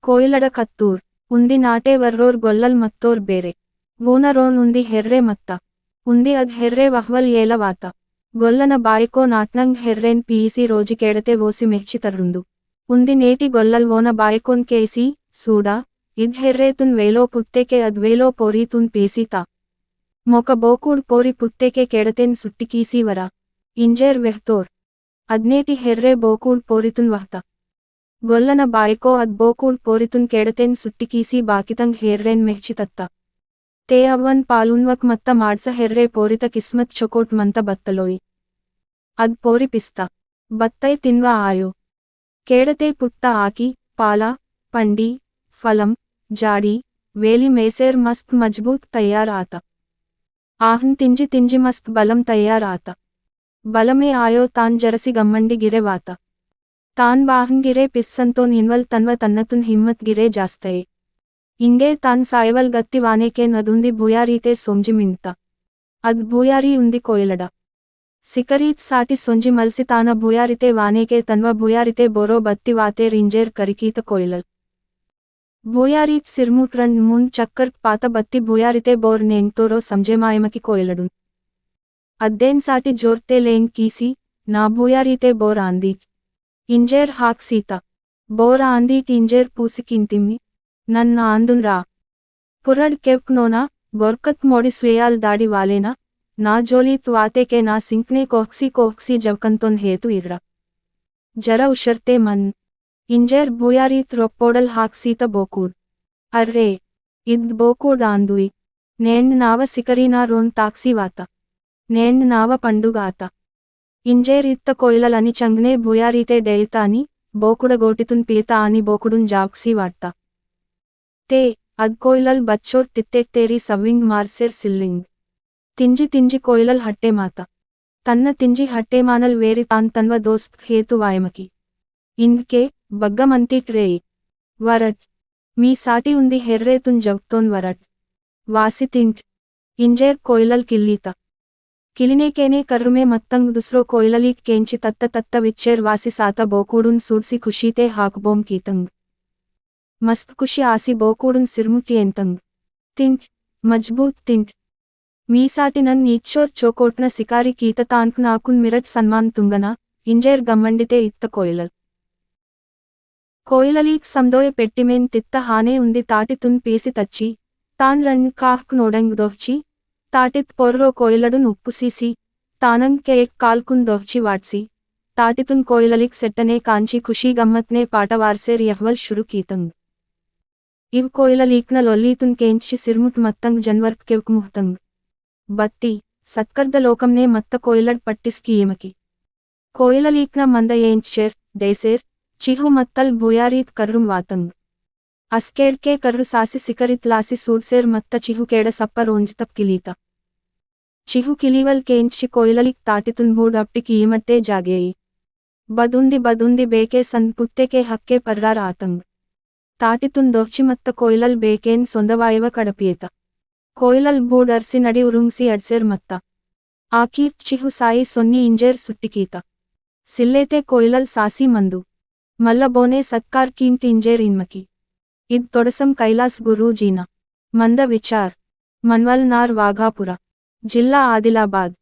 కోయిలడ కత్తూర్ ఉంది నాటే వర్రోర్ గొల్లల్ మత్తోర్ బేరే వూనరోన్ ఉంది హెర్రే మత్త ఉంది అద్ హెర్రే వహ్వల్ ఏల వాత గొల్లన బాయికో నాట్నంగ్ హెర్రేన్ పీసి రోజుకేడతే ఓసి మెచ్చి తరుందు ఉంది నేటి గొల్లల్ ఓన బాయికోన్ కేసి సూడా ఇద్ హెర్రేతున్ వేలో పుట్టేకే అద్వేలో పోరీతున్ పేసీతా మొక బోకూడ్ పోరి పుట్టేకే కేడతేన్ సుట్టికీసీ వరా ఇంజేర్ వెహ్తోర్ అద్నేటి హెర్రే బోకూడ్ పోరితున్ వహ్త గొల్లన బాయికో అద్ బోకూడ్ పోరితున్ కేడతేన్ సుట్టికీసీ బాకితంగ్ హెర్రేన్ మెచ్చి తత్త తే అవ్వన్ పాలున్వక్ మత్త మాడ్స హెర్రే పోరిత కిస్మత్ చొకోట్ మంత బత్తలోయి అద్ పోరి పిస్తా బత్తై తిన్వా ఆయో కేడతే పుట్ట ఆకి పాల పండి ఫలం జాడి వేలి మేసేర్ మస్త్ మజ్బూత్ తయార్ ఆత ఆహన్ తింజి తింజి మస్త్ బలం తయార్ ఆత బలమే ఆయో తాన్ జరసి గమ్మండి గిరే వాత తాన్ వాహన్ గిరే పిస్సంతోన్ ఇన్వల్ తన్వ తన్నతున్ హిమ్మత్ గిరే జాస్తయే ఇంగే తాన్ సాయవల్ గత్తి వానేకే నదుంది భూయారీతే సొంజి మింత అద్ భూయారీ ఉంది కోయిలడ సికరీత్ సాటి సొంజి మల్సి తాన భూయారితే వానేకే తన్వ భూయారితే బొరో బత్తి వాతే రింజేర్ కరికీత కోయిలల్ భూయారీత్ సిర్ముట్ రన్ మున్ చక్కర్ పాత బత్తి భూయారితే బోర్ నేంగ్తోరో సంజేమాయమకి కోయిలడు అద్దేన్ సాటి జోర్తే లేంగ్ కీసి నా భూయారీతే బోర్ ఆందీ ఇంజేర్ హాక్ సీత బోర్ ఆందీట్ ఇంజేర్ పూసికింతిమ్మి నన్న ఆందున్ రా పురడ్ కెవ్క్ నోనా గొర్కత్ మోడి స్వేయాల్ దాడి వాలేనా నా జోలీత్ వాతేకే నా సింక్నే కోహ్సీ జవకంతోన్ హేతు ఇర్రా జర ఉషర్తే మన్ ఇంజేర్ భూయారీత్ రొప్పోడల్ హాక్ సీత బోకూడ్ అర్రే ఇద్ బోకూడ్ ఆందుయి నేండ్ నావ సికరీనా రోన్ తాక్సీ వాత నేండ్ నావ పండుగాత ఇంజేర్ ఇత్త కోయిలలని చంగ్నే భూయారీతే డెయితా అని బోకుడ గోటితున్ పీత అని బోకుడున్ జాక్సీ వాడ్తా తే అద్ కోయిలల్ బచ్చోర్ తిత్తెక్తేరి సవ్వింగ్ మార్సెర్ సిల్లింగ్ తింజి తింజి కోయిలల్ హట్టే మాత తన్న తింజి హట్టేమానల్ వేరి తాన్ తన్వ దోస్త్ హేతు వాయమకి ఇంద్కే బగ్గమంతీట్ రేయి వరట్ మీ సాటి ఉంది హెర్రేతున్ జవ్తోన్ వరట్ వాసి తింట్ ఇంజేర్ కోయిలల్ కిల్లీత కిలినేకేనే కర్రుమే మత్తంగ్ దుస్రో కోయిలలీట్ కేంచి తత్త విచ్చేర్ వాసి సాత బోకూడున్ సూడ్సి ఖుషీతే హాక్బోం కీతంగ్ మస్త్ ఖుషి ఆసి బోకూడున్ సిర్ముటి ఎంతంగ్ తింట్ మజ్బూత్ తింట్ మీసాటి నన్ నీచ్చోర్ చోకోట్న సికారి కీత తాన్క్ నాకున్ మిరట్ సన్మాన్ తుంగన ఇంజేర్ గమ్మండితే ఇత్త కోయిలల్ కోయిలలీక్ సందోయ పెట్టిమేన్ తిత్త హానే ఉంది తాటి తున్ పేసి తచ్చి తాన్ రన్ కాహ్క్ నోడంగ్ దోహ్చి తాటిత్ పొర్రో కోయిలడున్ ఉప్పుసీసి తానంగ్ కేక్ కాల్కున్ దోహ్చి వాడ్సి తాటితున్ కోయిలలీక్ సెట్టనే కాంచి ఖుషీ గమ్మత్నే పాటవార్సేర్ యహ్వల్ షురు కీతంగ్ ఇవ్ కోయిలలీక్న లొల్లీతున్ కేంచి సిర్ముట్ మత్తంగ్ జన్వర్క్ కెవ్క్ ముహ్తంగ్ బత్తి సత్కర్ద లోకంనే మత్త కోయిలడ్ పట్టిస్కి ఏమకి కోయిలలీక్న మంద ఏంచ్చేర్ డైసేర్ చిహు మత్తల్ భూయారీత్ కర్రుం వాతంగ్ అస్కేడ్కే కర్రు సాసి సికరిత్ లాసి సూడ్సేర్ మత్త చిహు కేడ సప్ప రోంజితప్ కిలీత చిహు కిలీవల్ కేంచి కోయిలలీక్ తాటితున్ బూడ్ అప్టికి ఈమట్టే జాగేయి బదుంది బేకే సన్ పుట్టేకే హక్కే పర్రార్ ఆతంగ్ తాటితున్ దోహ్చి మత్త కోయిలల్ బేకేన్ సొందవాయవ కడపియేత కోయిలల్ బూడ్ అర్సి నడి ఉరుంగ్సి అడ్సేర్ మత్త ఆకీర్ చిహు సాయి సొన్ని ఇంజేర్ సుట్టికీత సిల్లేతే కోయిలల్ సాసి మందు మల్ల బోనే సత్కార్ కీంటి ఇంజేర్ ఇన్మకి ఇద్ తొడసం కైలాస్ గురూజీన మంద విచార్ మన్వల్ నార్ వాఘాపుర జిల్లా ఆదిలాబాద్